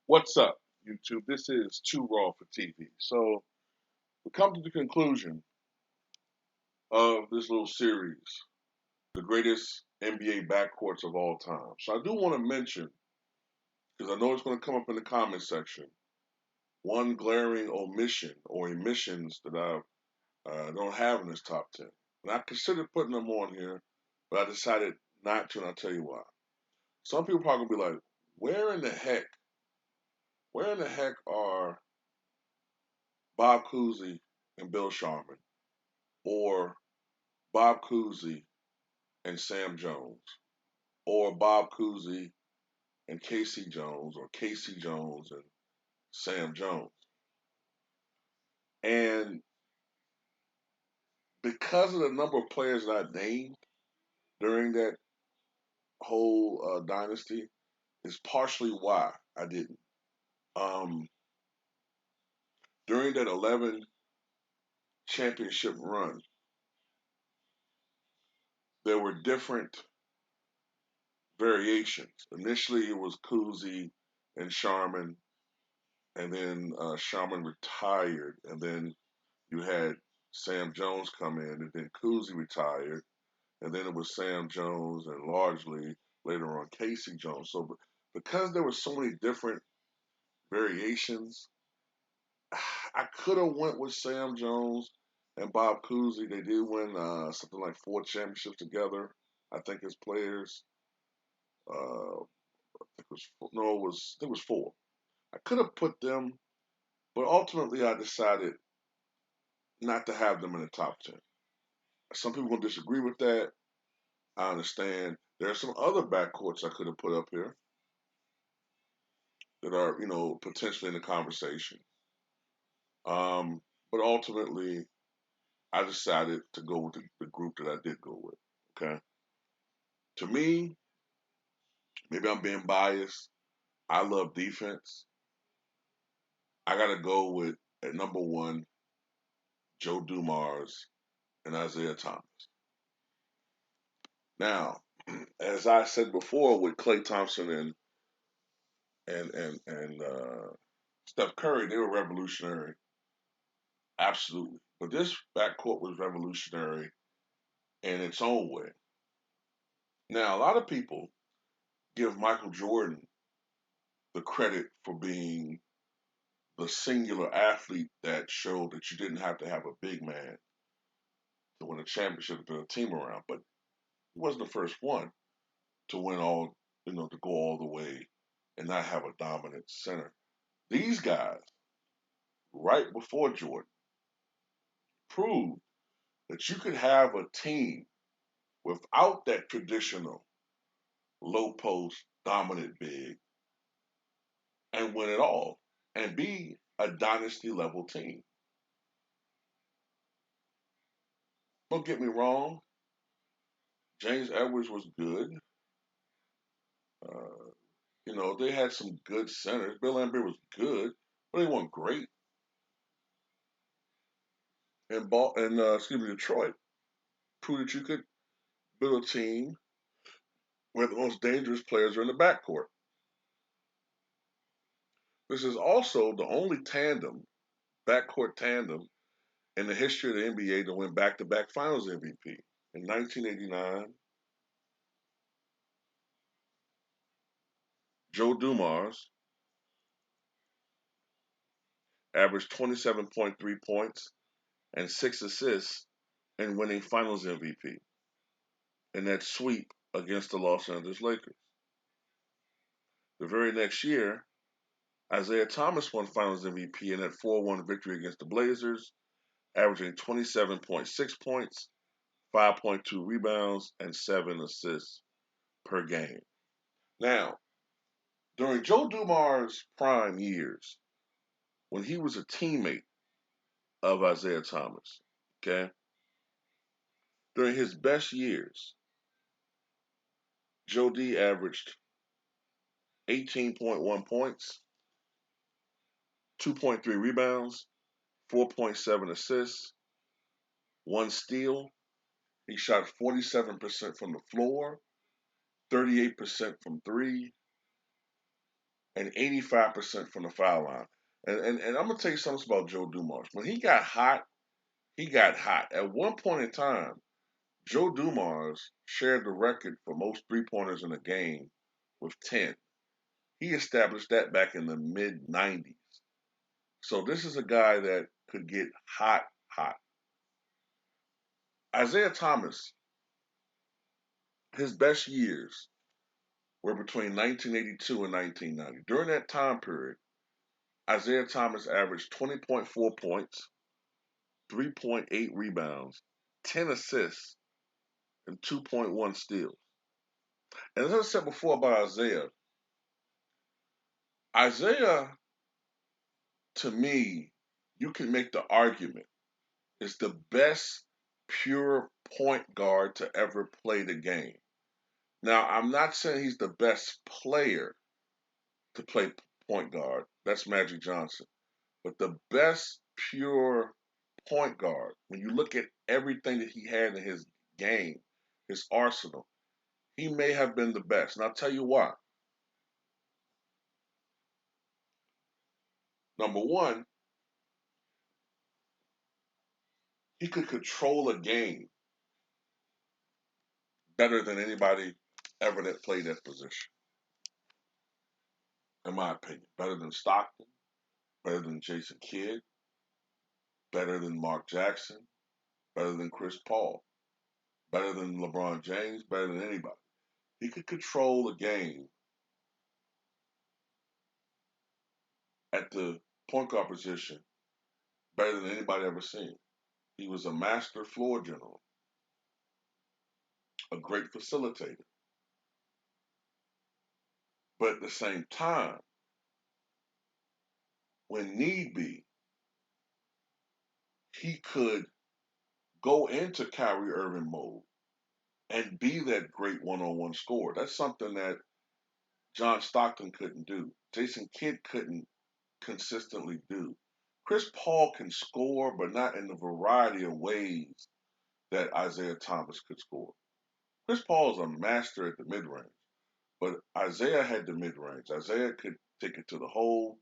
What's up, YouTube? This is Too Raw for TV. So we come to the conclusion of this little series, the greatest NBA backcourts of all time. So I do want to mention, because I know it's going to come up in the comment section, one glaring omission or emissions that I don't have in this top 10. And I considered putting them on here, but I decided not to, and I'll tell you why. Some people probably gonna be like, where in the heck are Bob Cousy and Bill Sharman? Or Bob Cousy and Sam Jones, or Bob Cousy and Casey Jones, or Casey Jones and Sam Jones. And because of the number of players that I named during that whole dynasty, is partially why I didn't. Um, During that 11 championship run, there were different variations. Initially, it was Cousy and Sharman, and then Sharman retired, and then you had Sam Jones come in, and then Cousy retired, and then it was Sam Jones, and largely later on Casey Jones. So because there were so many different variations, I could have went with Sam Jones and Bob Cousy. They did win something like 4 championships together, I think, as players. I think it was no, it was 4. I could have put them, but ultimately I decided not to have them in the top 10. Some people will disagree with that. I understand. There are some other backcourts I could have put up here that are, potentially in the conversation. But ultimately, I decided to go with the group that I did go with. Okay. To me, maybe I'm being biased. I love defense. I got to go with, at number one, Joe Dumars and Isaiah Thomas. Now, as I said before, with Klay Thompson and Steph Curry, they were revolutionary. Absolutely. But this backcourt was revolutionary in its own way. Now, a lot of people give Michael Jordan the credit for being the singular athlete that showed that you didn't have to have a big man to win a championship to build a team around. But he wasn't the first one to win to go all the way and not have a dominant center. These guys, right before Jordan, proved that you could have a team without that traditional low post dominant big and win it all and be a dynasty level team. Don't get me wrong, James Edwards was good. Uh, they had some good centers. Bill Lambert was good, but they weren't great. Detroit proved that you could build a team where the most dangerous players are in the backcourt. This is also the only backcourt tandem, in the history of the NBA to win back-to-back Finals MVP. In 1989, Joe Dumars averaged 27.3 points and 6 assists in winning Finals MVP in that sweep against the Los Angeles Lakers. The very next year, Isaiah Thomas won Finals MVP in that 4-1 victory against the Blazers, averaging 27.6 points, 5.2 rebounds, and 7 assists per game. Now, during Joe Dumars' prime years, when he was a teammate of Isaiah Thomas, okay, during his best years, Joe D averaged 18.1 points, 2.3 rebounds, 4.7 assists, 1 steal. He shot 47% from the floor, 38% from three, and 85% from the foul line. And I'm gonna tell you something about Joe Dumars. When he got hot, he got hot. At one point in time, Joe Dumars shared the record for most three-pointers in a game with 10. He established that back in the mid 90s. So this is a guy that could get hot, hot. Isaiah Thomas, his best years were between 1982 and 1990. During that time period, Isaiah Thomas averaged 20.4 points, 3.8 rebounds, 10 assists, and 2.1 steals. And as I said before about Isaiah, to me, you can make the argument, is the best pure point guard to ever play the game. Now, I'm not saying he's the best player to play point guard. That's Magic Johnson. But the best pure point guard, when you look at everything that he had in his game, his arsenal, he may have been the best. And I'll tell you why. Number one, he could control a game better than anybody ever that played that position, in my opinion. Better than Stockton, better than Jason Kidd, better than Mark Jackson, better than Chris Paul, better than LeBron James, better than anybody. He could control a game at the point guard position better than anybody ever seen. He was a master floor general, a great facilitator. But at the same time, when need be, he could go into Kyrie Irving mode and be that great one-on-one scorer. That's something that John Stockton couldn't do. Jason Kidd couldn't consistently do. Chris Paul can score, but not in the variety of ways that Isaiah Thomas could score. Chris Paul is a master at the mid-range, but Isaiah had the mid-range. Isaiah could take it to the hole.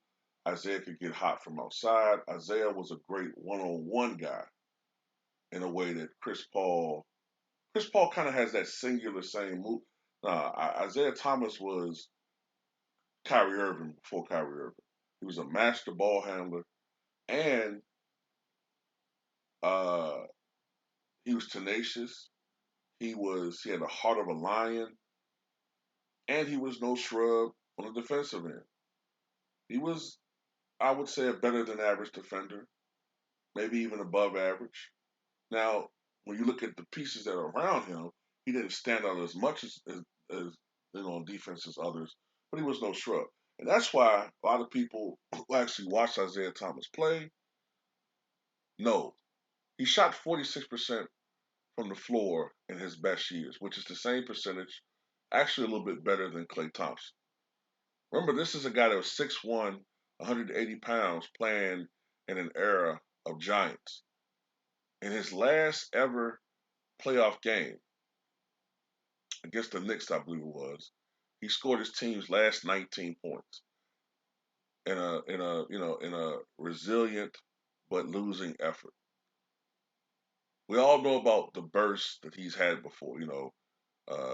Isaiah could get hot from outside. Isaiah was a great one-on-one guy in a way that Chris Paul kind of has that singular same move. Isaiah Thomas was Kyrie Irving before Kyrie Irving. He was a master ball handler, and uh, he was tenacious. He had the heart of a lion, and he was no shrub on the defensive end. He was, I would say, a better than average defender, maybe even above average. Now, when you look at the pieces that are around him, he didn't stand out as much as on defense as others, but he was no shrub. And that's why a lot of people who actually watch Isaiah Thomas play know he shot 46% from the floor in his best years, which is the same percentage, actually a little bit better than Klay Thompson. Remember, this is a guy that was 6'1", 180 pounds, playing in an era of giants. In his last ever playoff game against the Knicks, I believe it was, he scored his team's last 19 points in a resilient but losing effort. We all know about the burst that he's had before,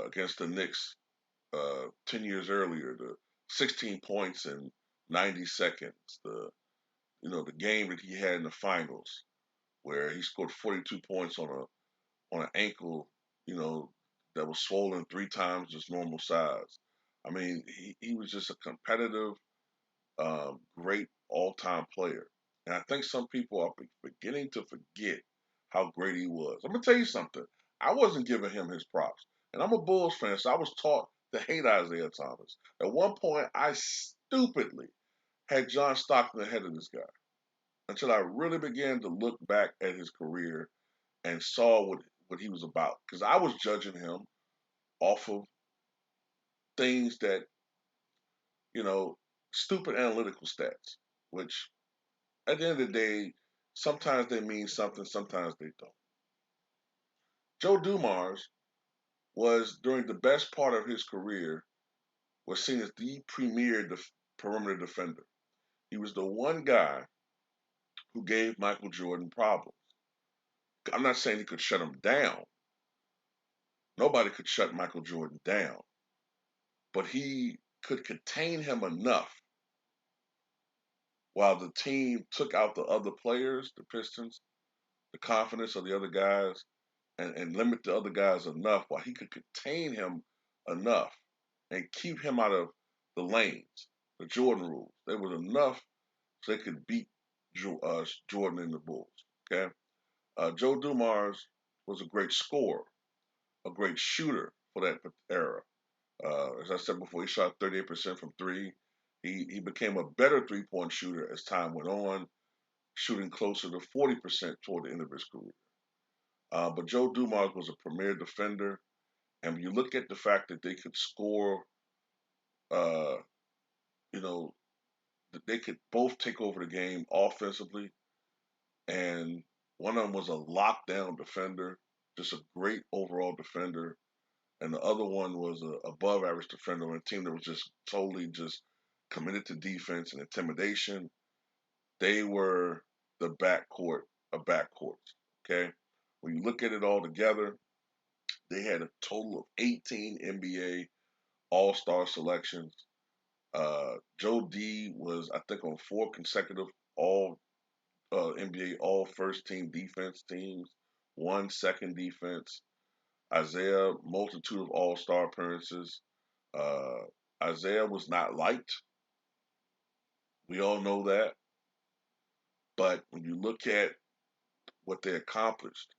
against the Knicks 10 years earlier, the 16 points in 90 seconds, the game that he had in the finals where he scored 42 points on an ankle, you know, that was swollen three times his normal size. I mean, he was just a competitive, great all-time player. And I think some people are beginning to forget how great he was. I'm gonna tell you something. I wasn't giving him his props, and I'm a Bulls fan, so I was taught to hate Isaiah Thomas. At one point, I stupidly had John Stockton ahead of this guy until I really began to look back at his career and saw what he was about. Because I was judging him off of things that, you know, stupid analytical stats, which at the end of the day, sometimes they mean something, sometimes they don't. Joe Dumars was, during the best part of his career, was seen as the premier perimeter defender. He was the one guy who gave Michael Jordan problems. I'm not saying he could shut him down. Nobody could shut Michael Jordan down, but he could contain him enough while the team took out the other players, the Pistons, the confidence of the other guys, and limit the other guys enough while he could contain him enough and keep him out of the lanes, the Jordan rules. There was enough so they could beat Jordan and the Bulls. Okay, Joe Dumars was a great scorer, a great shooter for that era. As I said before, he shot 38% from three. He became a better 3-point shooter as time went on, shooting closer to 40% toward the end of his career. But Joe Dumars was a premier defender, and when you look at the fact that they could score, uh, you know, they could both take over the game offensively, and one of them was a lockdown defender, just a great overall defender, and the other one was a above average defender on a team that was just totally just committed to defense and intimidation. They were the backcourt of backcourts. Okay, when you look at it all together, they had a total of 18 NBA All Star selections. Joe D was, I think, on 4 consecutive All NBA All First Team defense teams, 1 second defense. Isaiah, multitude of All Star appearances. Uh, Isaiah was not liked. We all know that. But when you look at what they accomplished,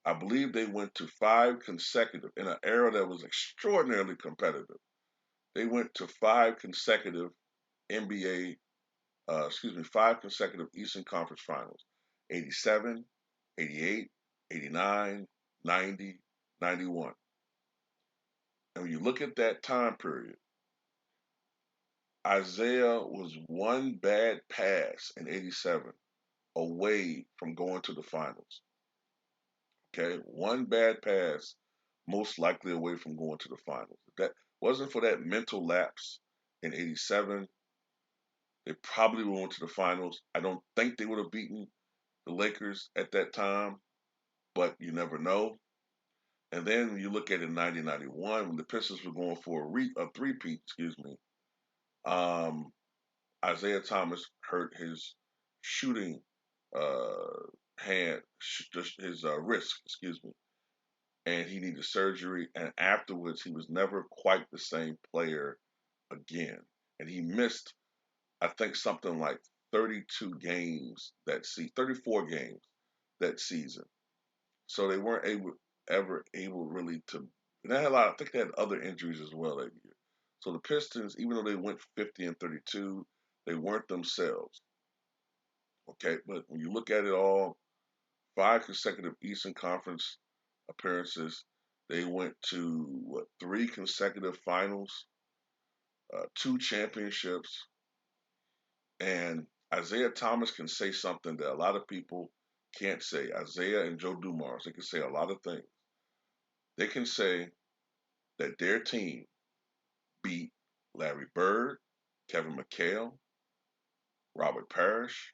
I believe they went to 5 consecutive, in an era that was extraordinarily competitive. They went to 5 consecutive NBA, 5 consecutive Eastern Conference Finals: 87, 88, 89, 90, 91. And when you look at that time period, Isaiah was one bad pass in 87 away from going to the finals. Okay, one bad pass, most likely away from going to the finals. If that wasn't for that mental lapse in 87, they probably would have went to the finals. I don't think they would have beaten the Lakers at that time, but you never know. And then when you look at it in 1991, when the Pistons were going for a three-peat, um, Isaiah Thomas hurt his shooting uh, hand, his wrist, and he needed surgery. And afterwards, he was never quite the same player again. And he missed, I think, something like 32 games that season, 34 games that season. So they weren't ever able really to. And they had a lot. I think they had other injuries as well that year. So the Pistons, even though they went 50 and 32, they weren't themselves. Okay, but when you look at it all, 5 consecutive Eastern Conference appearances. They went to 3 consecutive finals, 2 championships, and Isaiah Thomas can say something that a lot of people can't say. Isaiah and Joe Dumars, they can say a lot of things. They can say that their team beat Larry Bird, Kevin McHale, Robert Parrish,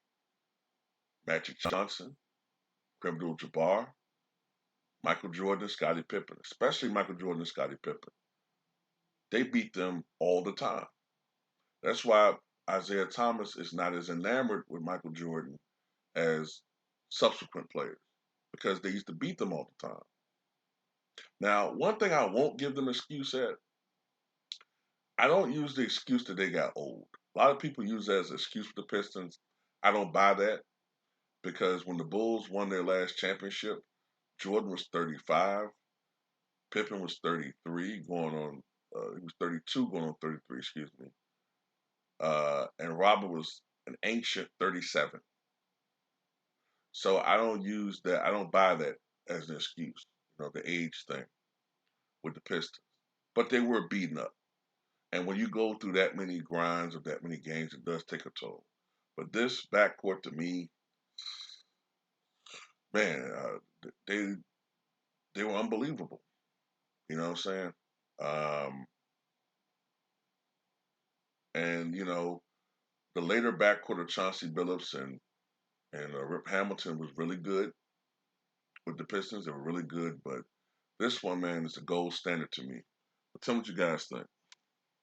Magic Johnson, Kareem Abdul-Jabbar, Michael Jordan, Scottie Pippen, especially Michael Jordan and Scottie Pippen. They beat them all the time. That's why Isaiah Thomas is not as enamored with Michael Jordan as subsequent players because they used to beat them all the time. Now, one thing I won't give them excuse at, I don't use the excuse that they got old. A lot of people use that as an excuse for the Pistons. I don't buy that because when the Bulls won their last championship, Jordan was 35, Pippen was 33, he was 32 going on 33, and Robert was an ancient 37. So I don't use that. I don't buy that as an excuse. The age thing with the Pistons. But they were beaten up, and when you go through that many grinds of that many games, it does take a toll. But this backcourt to me, man, they were unbelievable. You know what I'm saying? Um, And the later backcourt of Chauncey Billups and Rip Hamilton was really good with the Pistons. They were really good, but this one, man, is the gold standard to me. But tell me what you guys think.